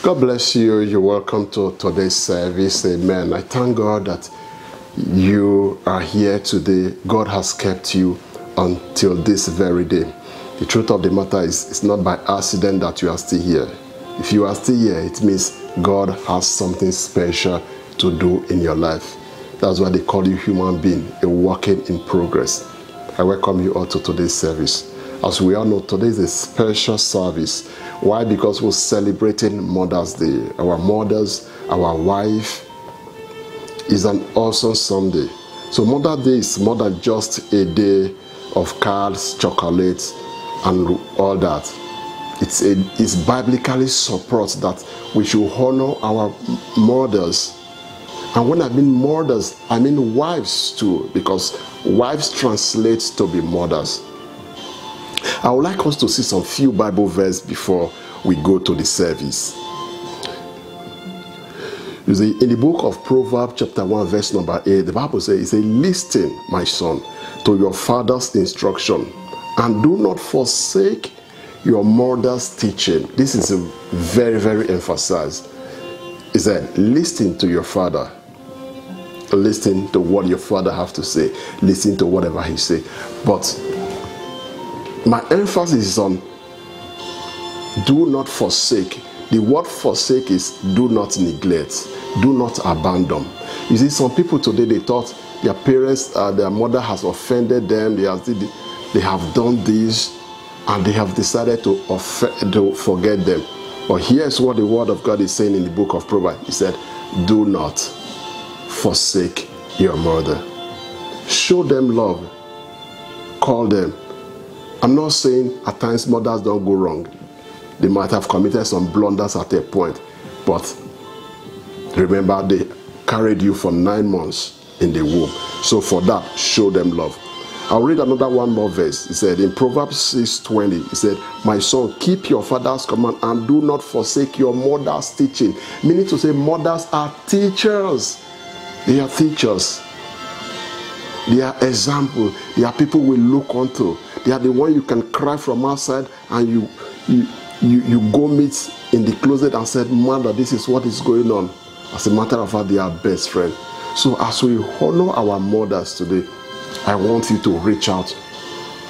God bless you. You're welcome to today's service. Amen. I thank God that you are here today. God has kept you until this very day. The truth of the matter is, it's not by accident that you are still here. If you are still here, it means God has something special to do in your life. That's why they call you human being, a working in progress. I welcome you all to today's service. As we all know, today is a special service. Why? Because we're celebrating Mother's Day. Our mothers, our wife, is an awesome Sunday. So Mother's Day is more than just a day of cards, chocolates, and all that. It's biblically supports that we should honor our mothers. And when I mean mothers, I mean wives too, because wives translates to be mothers. I would like us to see some few Bible verses before we go to the service. You see, in the book of Proverbs chapter 1 verse number 8, the Bible says, "Listen, my son, to your father's instruction, and do not forsake your mother's teaching." This is a very, very emphasized. It said, listen to your father. Listen to what your father have to say. Listen to whatever he say. But my emphasis is on do not forsake. The word forsake is do not neglect, do not abandon. You see, some people today, they thought their parents, their mother has offended them, they have done this, and they have decided to forget them. But here's what the word of God is saying in the book of Proverbs. He said, do not forsake your mother. Show them love. Call them. I'm not saying at times mothers don't go wrong. They might have committed some blunders at a point. But remember, they carried you for 9 months in the womb. So for that, show them love. I'll read another one more verse. He said in Proverbs 6:20, he said, "My son, keep your father's command and do not forsake your mother's teaching." Meaning to say, mothers are teachers. They are teachers. They are example. They are people we look onto. They are the one you can cry from outside and you go meet in the closet and said, "Mother, this is what is going on." As a matter of fact, they are best friends. So as we honor our mothers today, I want you to reach out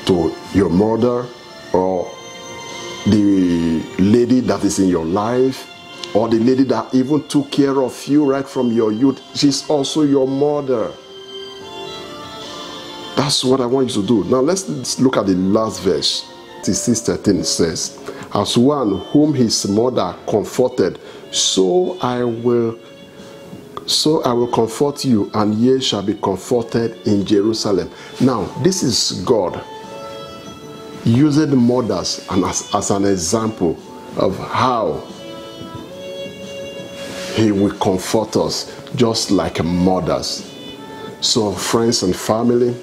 to your mother or the lady that is in your life, or the lady that even took care of you right from your youth. She's also your mother. That's what I want you to do. Now let's look at the last verse. 6:13 says, "As one whom his mother comforted, so I will comfort you, and ye shall be comforted in Jerusalem." Now, this is God using mothers and as an example of how he will comfort us, just like mothers. So, friends and family,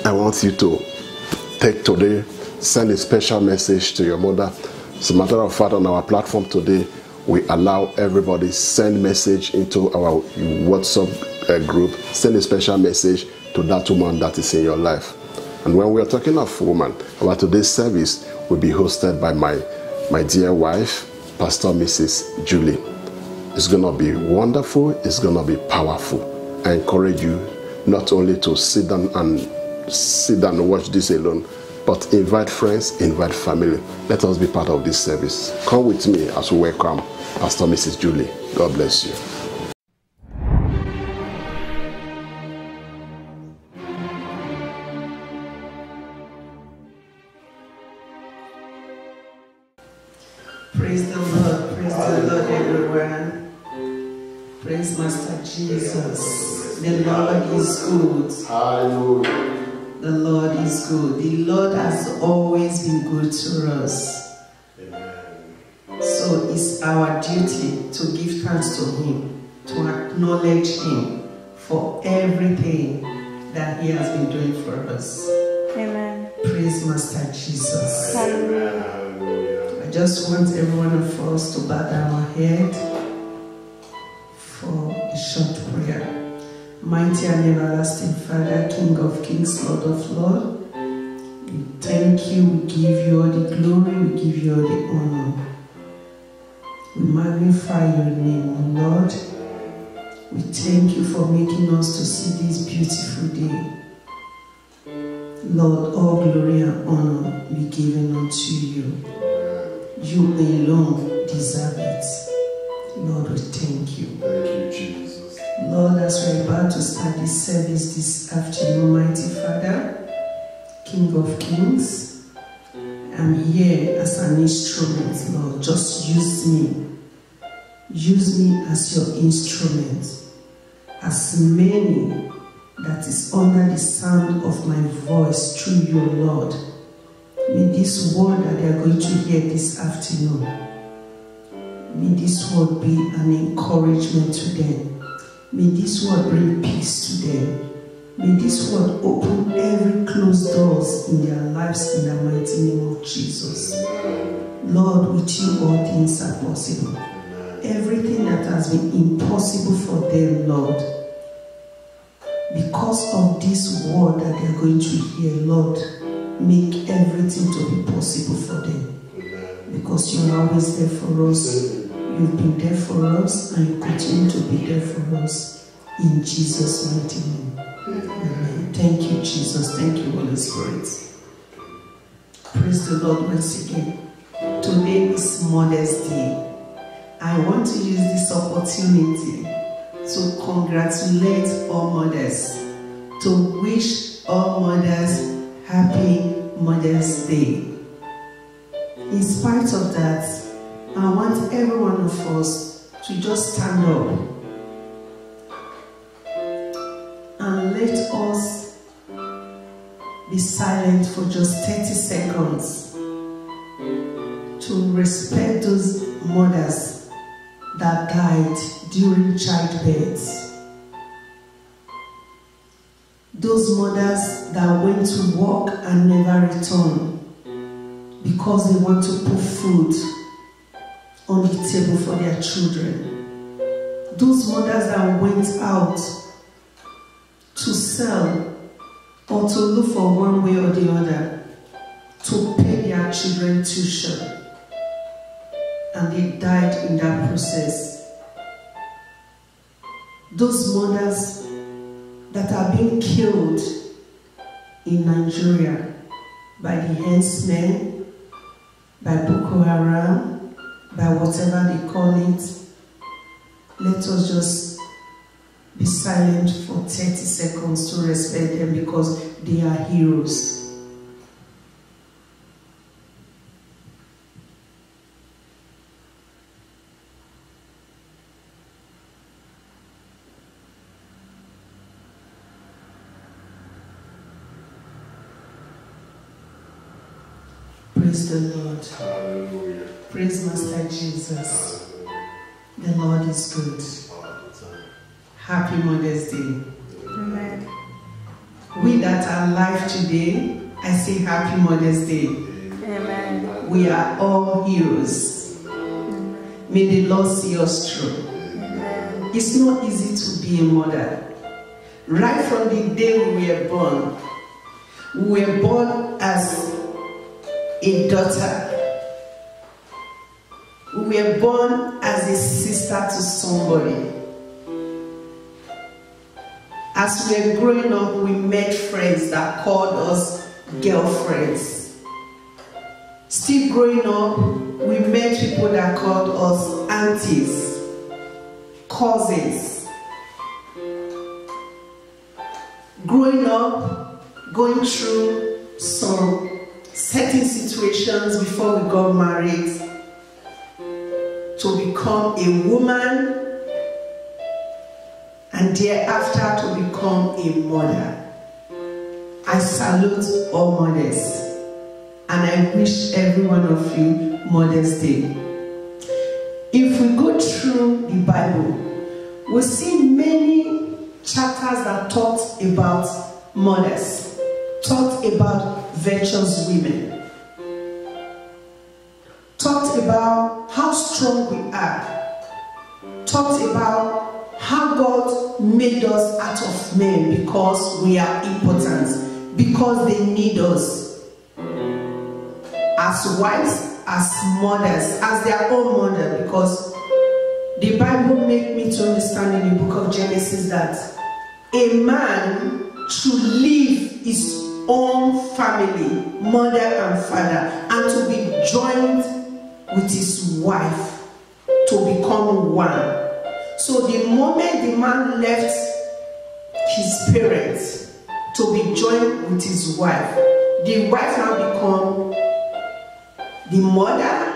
I want you to take today, send a special message to your mother. As a matter of fact, on our platform today, we allow everybody send message into our WhatsApp group. Send a special message to that woman that is in your life. And when we are talking of woman, our today's service will be hosted by my dear wife, Pastor Mrs. Julie. It's going to be wonderful. It's going to be powerful. I encourage you not only to sit down and watch this alone, but invite friends, invite family. Let us be part of this service. Come with me as we welcome Pastor Mrs. Julie. God bless you. Praise the Lord, everyone. Praise Master Jesus. The Lord is good. Hallelujah. The Lord is good. The Lord has always been good to us. Amen. So it's our duty to give thanks to Him, to acknowledge Him for everything that He has been doing for us. Amen. Praise Master Jesus. Hallelujah. I just want every one of us to bow down our head for a short prayer. Mighty and everlasting Father, King of kings, Lord of lords, we thank you, we give you all the glory, we give you all the honor. We magnify your name, O Lord. We thank you for making us to see this beautiful day. Lord, all glory and honor be given unto you. You alone deserve it. Lord, we thank you. Thank you, Jesus. Lord, as we're about to start this service this afternoon, mighty Father, King of Kings, I'm here as an instrument, Lord. Just use me. Use me as your instrument. As many that is under the sound of my voice through your Lord, may this word that they are going to hear this afternoon, may this word be an encouragement to them. May this word bring peace to them. May this word open every closed doors in their lives in the mighty name of Jesus. Lord, with you all things are possible. Everything that has been impossible for them, Lord, because of this word that they are going to hear, Lord, make everything to be possible for them. Because you are always there for us. You've been there for us and you continue to be there for us. In Jesus' mighty name. Amen. Thank you, Jesus. Thank you, Holy Spirit. Praise the Lord once again. Today is Mother's Day. I want to use this opportunity to congratulate all mothers, to wish all mothers happy Mother's Day. In spite of that, I want every one of us to just stand up and let us be silent for just 30 seconds to respect those mothers that died during childbirth. Those mothers that went to work and never returned because they want to put food on the table for their children. Those mothers that went out to sell or to look for one way or the other to pay their children tuition, and they died in that process. Those mothers that are being killed in Nigeria by the herdsmen, by Boko Haram, by whatever they call it, let us just be silent for 30 seconds to respect them because they are heroes. Praise the Lord. Hallelujah. Praise Master Jesus. The Lord is good. Happy Mother's Day. Amen. We that are alive today, I say Happy Mother's Day. Amen. We are all heroes. May the Lord see us through. Amen. It's not easy to be a mother. Right from the day we were born as a daughter. We were born as a sister to somebody. As we were growing up, we met friends that called us girlfriends. Still growing up, we met people that called us aunties, cousins. Growing up, going through some certain situations before we got married, to become a woman, and thereafter to become a mother. I salute all mothers, and I wish every one of you Mother's Day. If we go through the Bible, we see many chapters that talk about mothers, talk about virtuous women, talked about how strong we are, talked about how God made us out of men because we are important, because they need us as wives, as mothers, as their own mother, because Bible makes me to understand in the book of Genesis that a man should leave his own family, mother and father, and to be joined with his wife to become one. So the moment the man left his parents to be joined with his wife, the wife now become the mother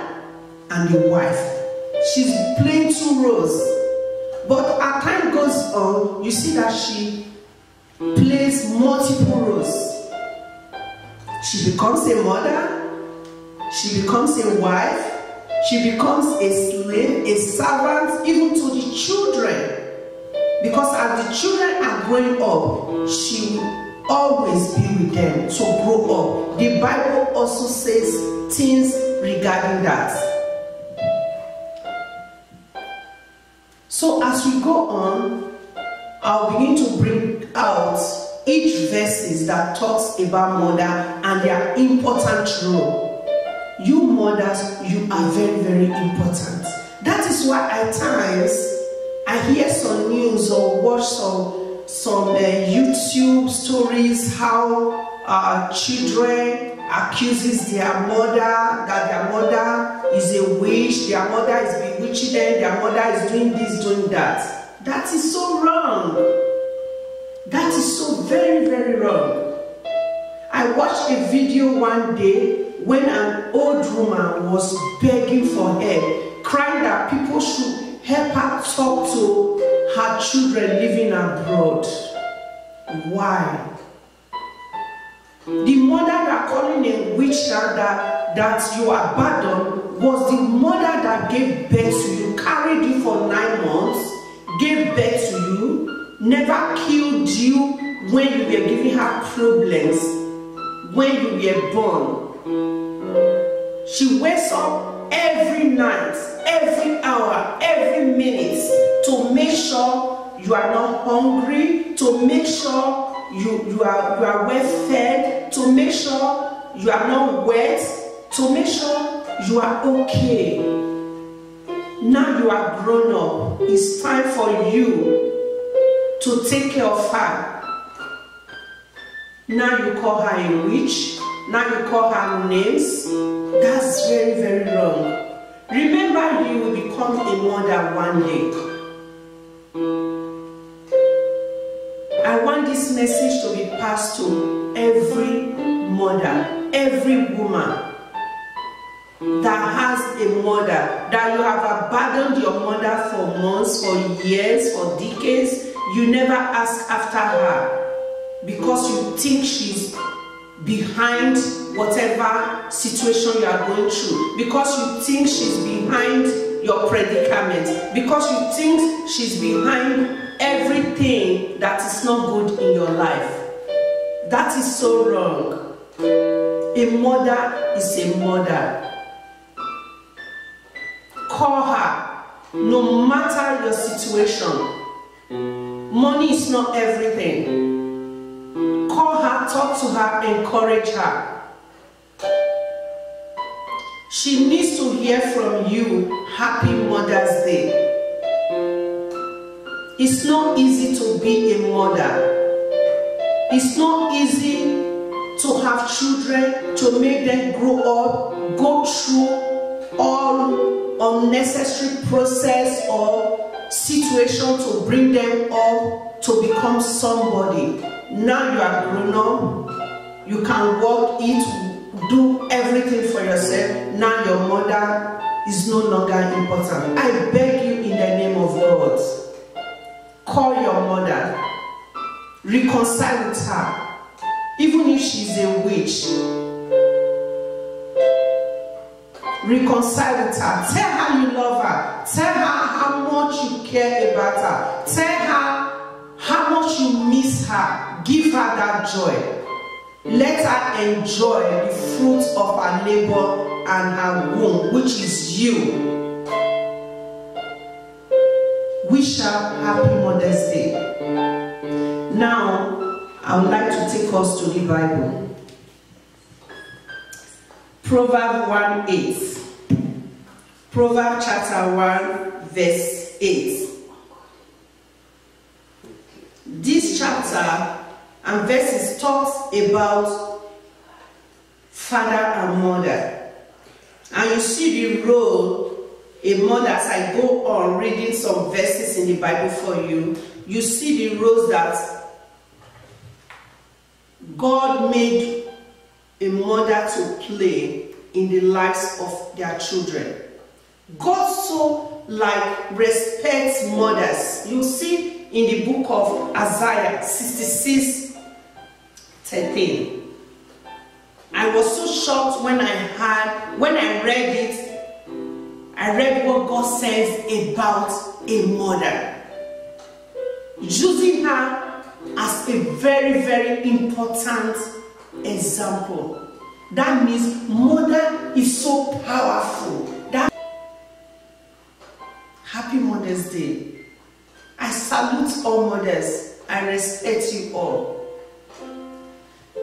and the wife. She's playing two roles. But as time goes on, you see that she plays multiple roles. She becomes a mother, she becomes a wife, she becomes a slave, a servant, even to the children. Because as the children are growing up, she will always be with them to grow up. The Bible also says things regarding that. So as we go on, I'll begin to bring out each verses that talks about mother and their important role. You mothers, you are very, very important. That is why at times I hear some news or watch some YouTube stories how children accuses their mother that their mother is a witch, their mother is bewitching them, their mother is doing this, doing that. That is so wrong. That is so very, very wrong. I watched a video one day when an old woman was begging for help, crying that people should help her talk to her children living abroad. Why? The mother that calling a witch that you abandoned was the mother that gave birth to you, carried you for 9 months, gave birth to you, never killed you when you were giving her problems, when you were born. She wakes up every night, every hour, every minute to make sure you are not hungry, to make sure you are well fed, to make sure you are not wet, to make sure you are okay. Now you are grown up. It's time for you to take care of her. Now you call her a witch. Now you call her names. That's very, very wrong. Remember, you will become a mother one day. I want this message to be passed to every mother, every woman that has a mother, that you have abandoned your mother for months, for years, for decades. You never ask after her because you think she's behind whatever situation you are going through, because you think she's behind your predicament, because you think she's behind everything that is not good in your life. That is so wrong. A mother is a mother. Call her, no matter your situation. Money is not everything. Call her, talk to her, encourage her. She needs to hear from you, Happy Mother's Day. It's not easy to be a mother. It's not easy to have children, to make them grow up, go through all unnecessary process or situation to bring them up to become somebody. Now you are grown up, you can work, eat, do everything for yourself. Now your mother is no longer important. I beg you in the name of God, call your mother, reconcile with her, even if she's a witch. Reconcile with her. Tell her you love her. Tell her how much you care about her. Tell her how much you miss her. Give her that joy. Let her enjoy the fruit of her labor and her womb, which is you. Wish her Happy Mother's Day. Now, I would like to take us to the Bible. Proverbs 1:8. Proverbs chapter 1, verse 8. This chapter and verses talks about father and mother. And you see the role a mother, as I go on reading some verses in the Bible for you, you see the roles that God made a mother to play in the lives of their children. God so respects mothers. You see in the book of Isaiah 66:13. I was so shocked when I read it. I read what God says about a mother, using her as a very, very important example. That means mother is so powerful. Happy Mother's Day. I salute all mothers. I respect you all.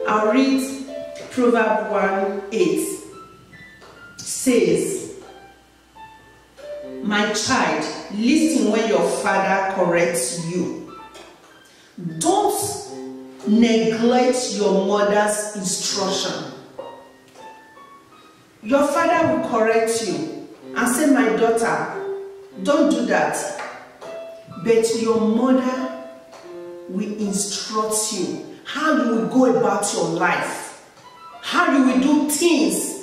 I'll read Proverbs 1:8. Says, my child, listen when your father corrects you. Don't neglect your mother's instruction. Your father will correct you and say, my daughter, don't do that. But your mother will instruct you how you will go about your life, how you will do things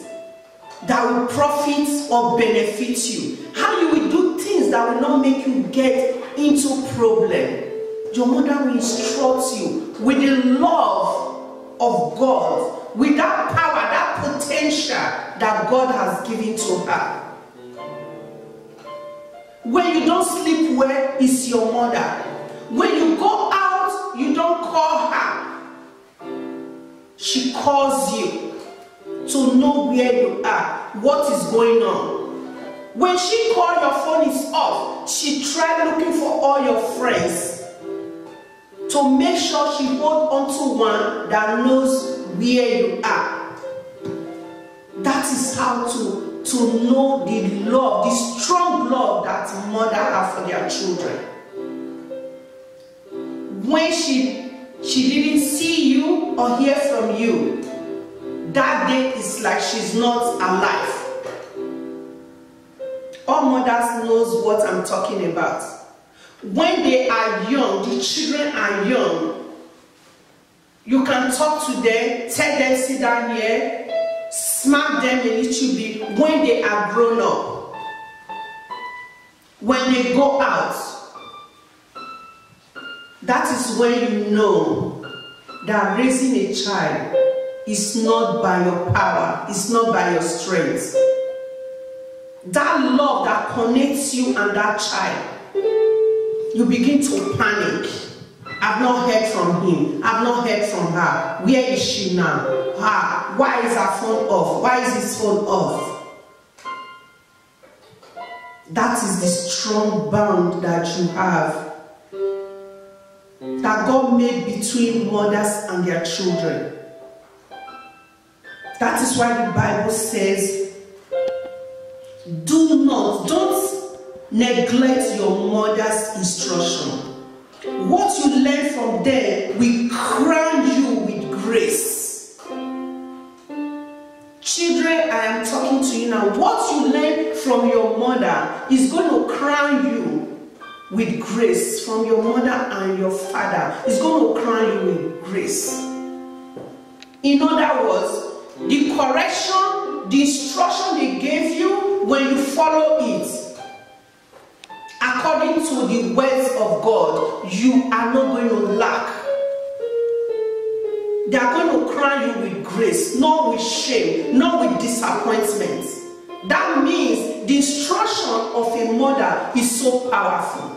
that will profit or benefit you, how you will do things that will not make you get into problem. Your mother will instruct you with the love of God, with that power, that potential that God has given to her. When you don't sleep well, it's your mother. When you go out, you don't call her. She calls you to know where you are, what is going on. When she calls, your phone is off. She tried looking for all your friends to make sure she holds onto one that knows where you are. That is how to know the love, the strong love that mother has for their children. When she didn't see you or hear from you, that day is like she's not alive. All mothers knows what I'm talking about. When they are young, the children are young, you can talk to them, tell them sit down here, smack them a little bit. When they are grown up, when they go out, that is when you know that raising a child is not by your power, it's not by your strength. That love that connects you and that child, you begin to panic. I've not heard from him. I've not heard from her. Where is she now? Why is her phone off? Why is his phone off? That is the strong bond that you have, that God made between mothers and their children. That is why the Bible says, don't neglect your mother's instruction. What you learn from them will crown you with grace. Children, I am talking to you now. What you learn from your mother is going to crown you with grace. From your mother and your father, it's going to crown you with grace. In other words, the correction, the instruction they gave you, when you follow it according to the words of God, you are not going to lack. They are going to crown you with grace, not with shame, not with disappointment. That means the instruction of a mother is so powerful.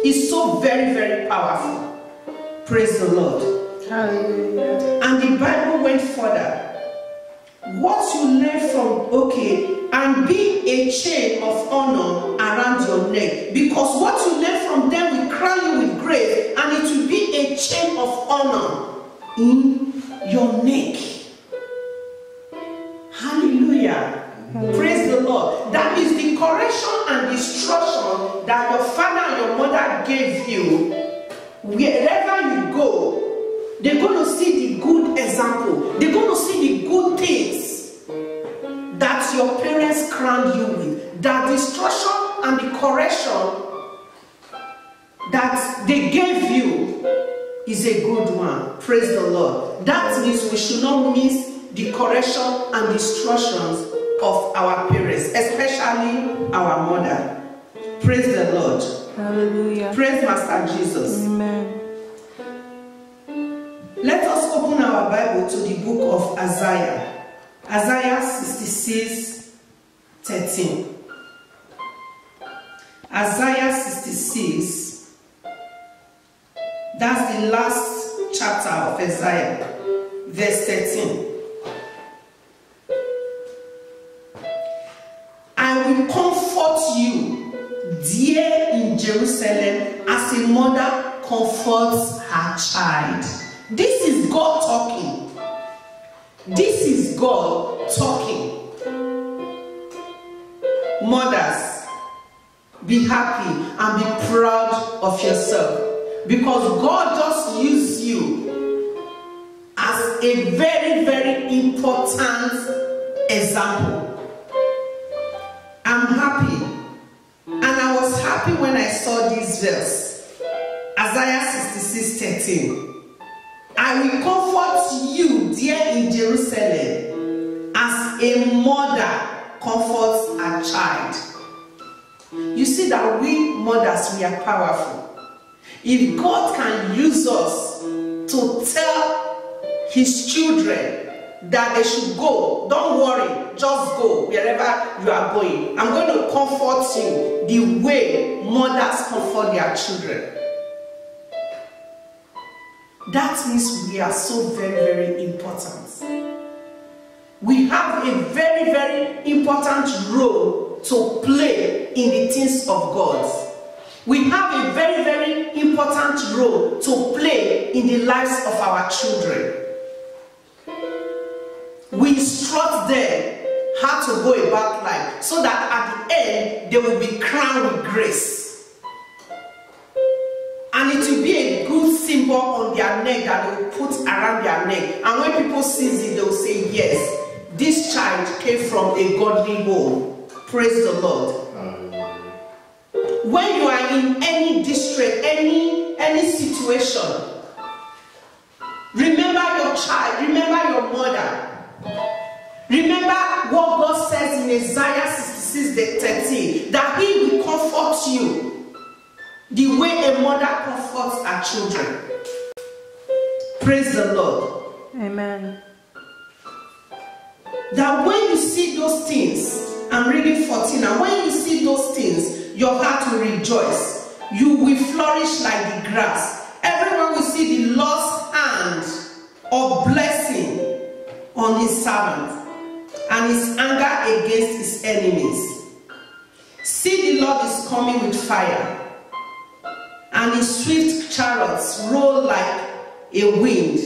It's so very, very powerful. Praise the Lord. Hallelujah. And the Bible went further. What you learn from, and be a chain of honor around your neck. Because what you learn from them will crown you with grace, and it will be a chain of honor in your neck. Hallelujah. Praise the Lord. That is the correction and instruction that your father and your mother gave you, wherever you go, they're going to see the good example. They're going to see the good things that your parents crowned you with. That the instruction and the correction that they gave you is a good one. Praise the Lord. That means we should not miss the correction and the instructions of our parents, especially our mother. Praise the Lord. Hallelujah. Praise Master Jesus. Amen. Let us open our Bible to the book of Isaiah. Isaiah 66:13. Isaiah 66. That's the last chapter of Isaiah. Verse 13. I will comfort you, dear in Jerusalem, as a mother comforts her child. This is God talking. This is God talking. Mothers, be happy and be proud of yourself, because God just used you as a very, very important example. I'm happy, and I was happy when I saw this verse, Isaiah 66:13. I will comfort you, dear in Jerusalem, as a mother comforts her child. You see that we mothers, we are powerful. If God can use us to tell his children that they should go, don't worry, just go wherever you are going. I'm going to comfort you the way mothers comfort their children. That means we are so very, very important. We have a very, very important role to play in the things of God. We have a very, very important role to play in the lives of our children. We instruct them how to go about life, so that at the end they will be crowned with grace. And it will be a good symbol on their neck that they will put around their neck. And when people see it, they will say, yes, this child came from a godly home. Praise the Lord. When you are in any distress, any situation, remember your child, remember your mother. Remember what God says in Isaiah 66:13, that he will comfort you the way a mother comforts her children. Praise the Lord. Amen. That when you see those things, I'm reading 14, and when you see those things, your heart will rejoice. You will flourish like the grass. Everyone will see the Lord's hand of blessing on his servant, and his anger against his enemies. See, the Lord is coming with fire, and his swift chariots roll like a wind.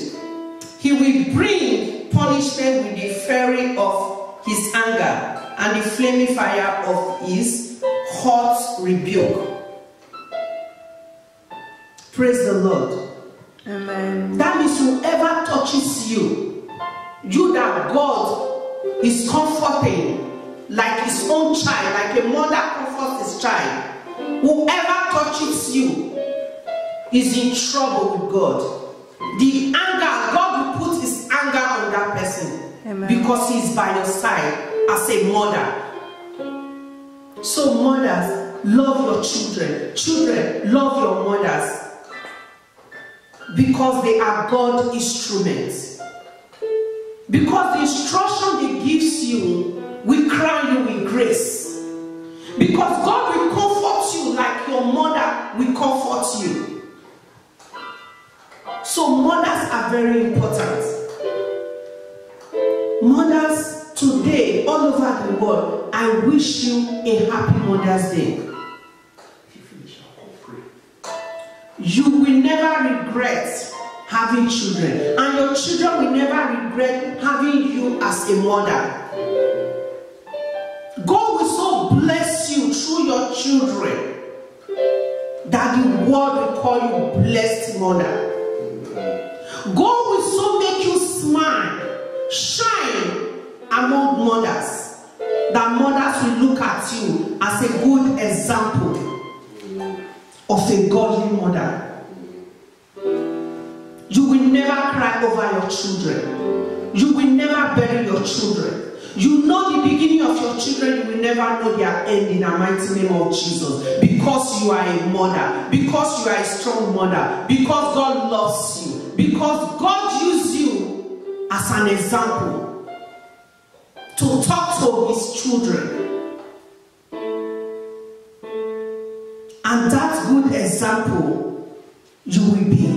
He will bring punishment with the fury of his anger and the flaming fire of his hot rebuke. Praise the Lord. Amen. That means whoever touches you, you that God is comforting like his own child, like a mother comforts his child, whoever touches you is in trouble with God. The anger, God will put his anger on that person. Amen. Because he is by your side as a mother. So mothers, love your children. Children, love your mothers, because they are God's instruments. Because the instruction he gives you will crown you with grace. Because God will comfort you like your mother will comfort you. So mothers are very important. Mothers today, all over the world, I wish you a happy Mother's Day. You will never regret having children, and your children will never regret having you as a mother. God will so bless you through your children that the world will call you blessed mother. God will so make you smile, shine among mothers, that mothers will look at you as a good example of a godly mother. You will never cry over your children. You will never bury your children. You know the beginning of your children, you will never know their end in the mighty name of Jesus. Because you are a mother, because you are a strong mother, because God loves you, because God used you as an example to talk to his children. And that good example you will be.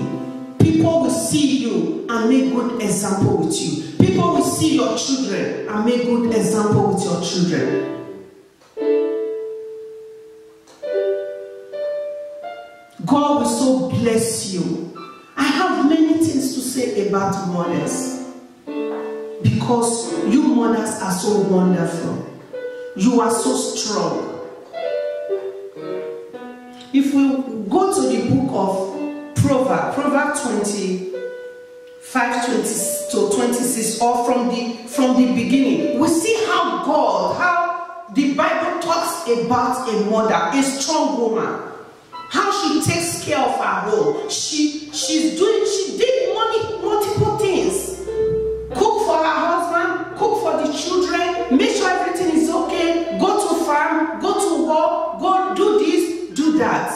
People will see you and make good example with you. People will see your children and make good example with your children. God will so bless you. I have many things to say about mothers. Because you mothers are so wonderful. You are so strong. If we go to the book of Proverbs 25:20-26, or from the beginning, we see how the Bible talks about a mother, a strong woman, how she takes care of her home. She did multiple things. Cook for her husband, cook for the children, make sure everything is okay, go to farm, go to work, go do this, do that.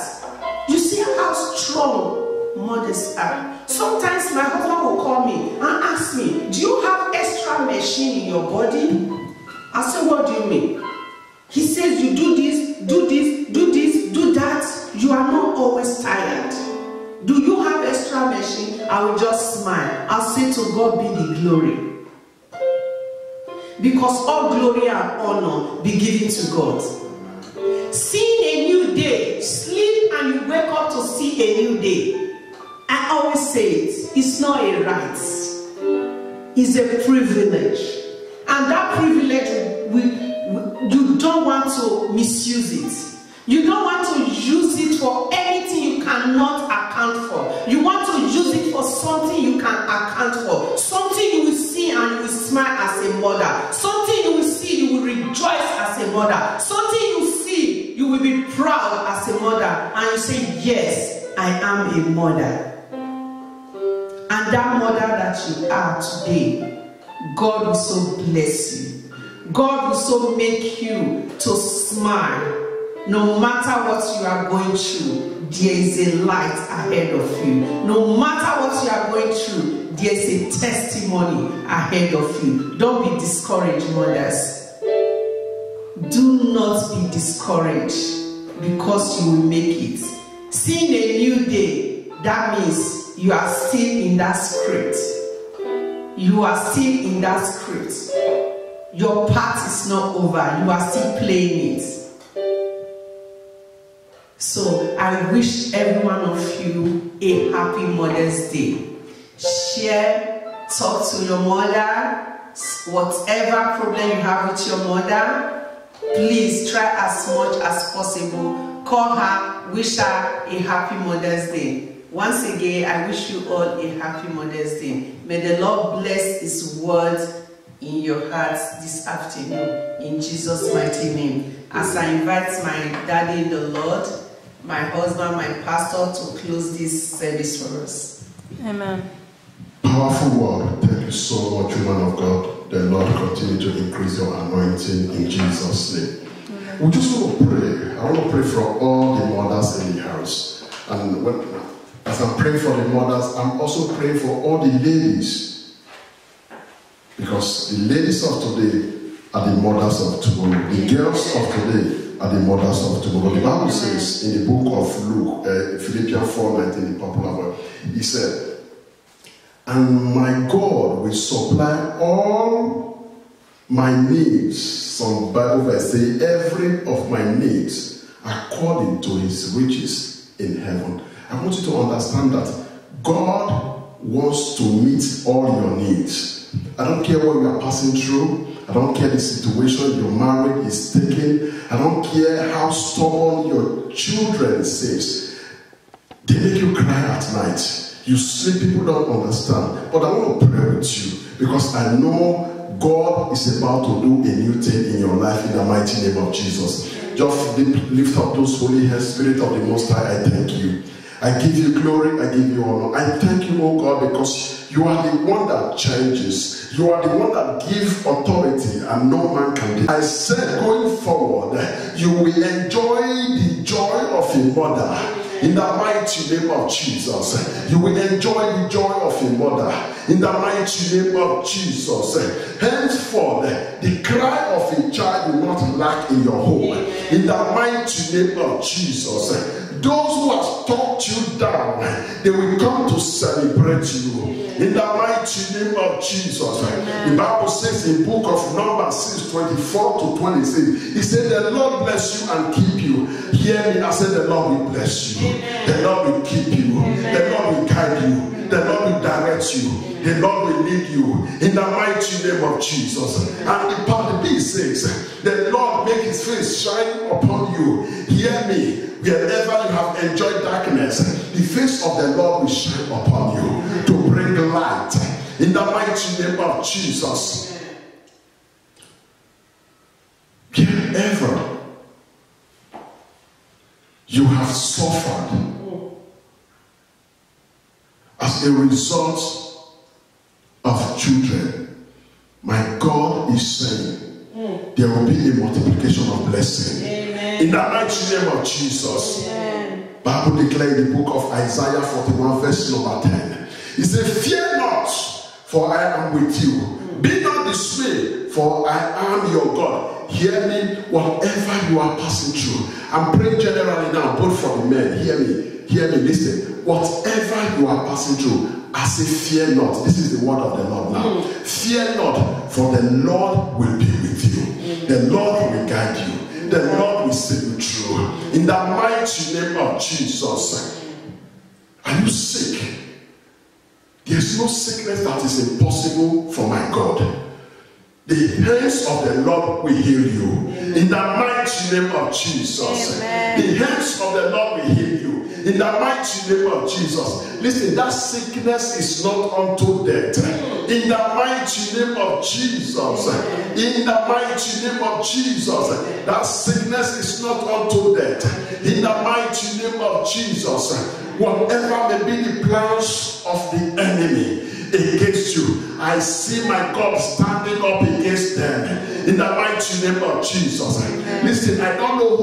You see how strong mothers are. Sometimes my husband will call me and ask me, do you have extra machine in your body? I say, what do you mean? He says, you do this, do this, do this, do that. You are not always tired. Do you have extra machine? I will just smile. I'll say, to God be the glory. Because all glory and honor be given to God. Seeing a new day, sleep and you wake up to see a new day. I always say it's not a right. It's a privilege. And that privilege, you don't want to misuse it. You don't want to use it for anything you cannot account for. You want to use it for something you can account for. Something you will see and you will smile as a mother. Something you will see, you will rejoice as a mother. Something you see, you will be proud as a mother. And you say, yes, I am a mother. And that mother that you are today, God will so bless you. God will so make you to smile. No matter what you are going through, there is a light ahead of you. No matter what you are going through, there is a testimony ahead of you. Don't be discouraged, mothers. Do not be discouraged, because you will make it. Seeing a new day, that means you are still in that script. You are still in that script. Your part is not over. You are still playing it. So I wish every one of you a happy Mother's Day. Share, talk to your mother. Whatever problem you have with your mother, please try as much as possible. Call her, wish her a happy Mother's Day. Once again, I wish you all a happy Mother's Day. May the Lord bless His word in your hearts this afternoon, in Jesus' mighty name. As I invite my daddy in the Lord, my husband, my pastor, to close this service for us. Amen. Powerful word. Thank you so much, woman of God. The Lord continue to increase your anointing in Jesus' name. Amen. We just want to pray. I want to pray for all the mothers in the house. And as I'm praying for the mothers, I'm also praying for all the ladies. Because the ladies of today are the mothers of tomorrow. The girls of today are the mothers of tomorrow. The Bible says in the book of Luke, Philippians 4:19, the popular word, he said, and my God will supply all my needs. Some Bible verse say, every of my needs according to his riches in heaven. I want you to understand that God wants to meet all your needs. I don't care what you are passing through. I don't care the situation your marriage is taking. I don't care how stubborn your children says. They make you cry at night. You sleep, people don't understand. But I want to pray with you because I know God is about to do a new thing in your life in the mighty name of Jesus. Just lift up those holy hands. Spirit of the Most High, I thank you. I give you glory, I give you honor. I thank you, oh God, because you are the one that changes. You are the one that gives authority and no man can do. I said going forward, you will enjoy the joy of a mother. In the mighty name of Jesus, you will enjoy the joy of a mother. In the mighty name of Jesus, henceforth, the cry of a child will not lack in your home. In the mighty name of Jesus, those who have talked you down, they will come to celebrate you. In the mighty name of Jesus. The Bible says in book of Numbers 6:24 to 26, it said, the Lord bless you and keep you. Hear me, I said the Lord will bless you. The Lord will keep you. The Lord will guide you. The Lord will direct you. The Lord will lead you. In the mighty name of Jesus. And the part B says, the Lord make his face shine upon you. Hear me. Wherever you have enjoyed darkness, the face of the Lord will shine upon you to bring light. In the mighty name of Jesus. Wherever you have suffered as a result of children, my God is saying there will be a multiplication of blessing. In the mighty name of Jesus. Bible declared in the book of Isaiah 41 verse number 10. It says, fear not, for I am with you. Be not dismayed, for I am your God. Hear me, whatever you are passing through. I'm praying generally now, both for the men. Hear me, listen. Whatever you are passing through, I say fear not. This is the word of the Lord now. Fear not, for the Lord will be with you. The Lord will guide you. The Lord will see you through. In the mighty name of Jesus. Are you sick? There's no sickness that is impossible for my God. The hands of the Lord will heal you. In the mighty name of Jesus. The hands of the Lord will heal you. In the mighty name of Jesus. Listen, that sickness is not unto death. In the mighty name of Jesus. In the mighty name of Jesus. That sickness is not unto death. In the mighty name of Jesus. Whatever may be the plans of the enemy against you, I see my God standing up against them. In the mighty name of Jesus. Listen, I don't know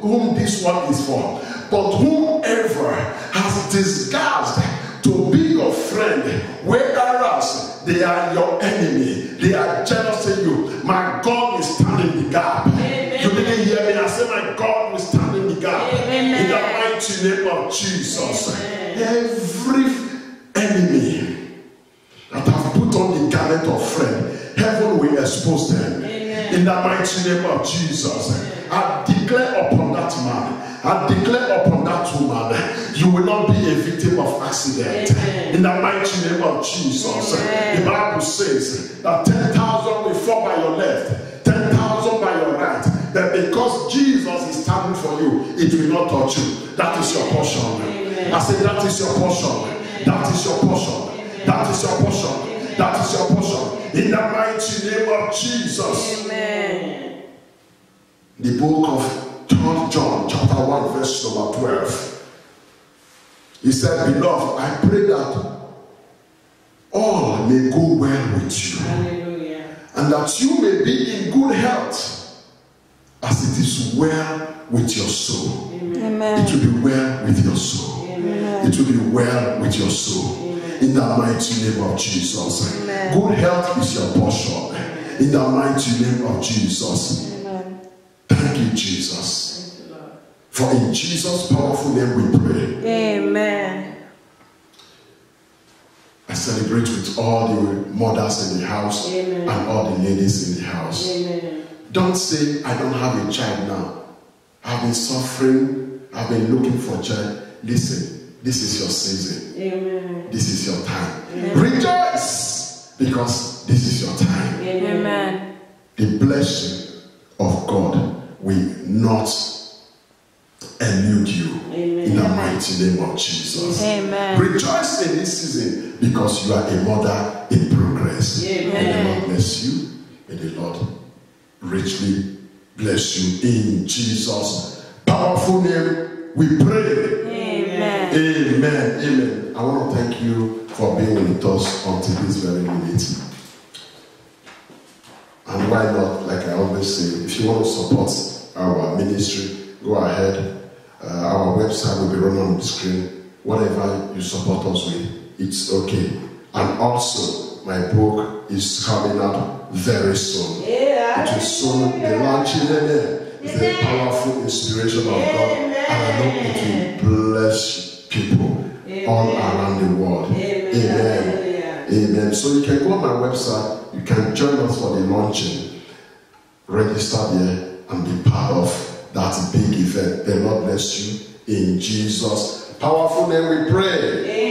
whom this one is for, but whomever has disguised to be your friend, whereas they are your enemy, they are jealous of you, my God will stand in the gap. You didn't hear me? I said my God will stand in the gap. In the mighty name of Jesus. Every enemy that have put on the garment of friend, heaven will expose them. In the mighty name of Jesus. I declare upon that man, I declare upon that woman, you will not be a victim of accident. In the mighty name of Jesus. The Bible says that 10,000 will fall by your left, 10,000 by your right. That because Jesus is standing for you, it will not touch you. That is your portion. I said that is your portion. That is your portion. That is your portion. That is your portion. In the mighty name of Jesus. Amen. The book of 3 John chapter 1 verse number 12. He said, beloved, I pray that all may go well with you. Hallelujah. And that you may be in good health as it is well with your soul. Amen. It will be well with your soul. Amen. It will be well with your soul. Amen. In the mighty name of Jesus. Amen. Good health is your portion. In the mighty name of Jesus. Amen. Thank you, Jesus. Thank you, Lord. For in Jesus' powerful name we pray. Amen. I celebrate with all the mothers in the house. Amen. And all the ladies in the house. Amen. Don't say, I don't have a child now. I've been suffering. I've been looking for a child. Listen, this is your season. Amen. This is your time. Amen. Rejoice, because this is your time. Amen. the blessing of God will not elude you. Amen. In the mighty name of Jesus. Amen. Rejoice in this season because you are a mother in progress. Amen. May the Lord bless you. May the Lord richly bless you in Jesus' powerful name. We pray. Amen. Amen. Amen. I want to thank you for being with us until this very minute. And why not, like I always say, if you want to support our ministry, go ahead. Our website will be running on the screen. Whatever you support us with, it's okay. And also, my book is coming out very soon. Yeah. It is soon the launching there. It's the powerful inspiration of God. And I know it will bless people all around the world. Amen. Amen. So you can go on my website. You can join us for the launching. Register there and be part of that big event. The Lord bless you in Jesus' powerful name we pray.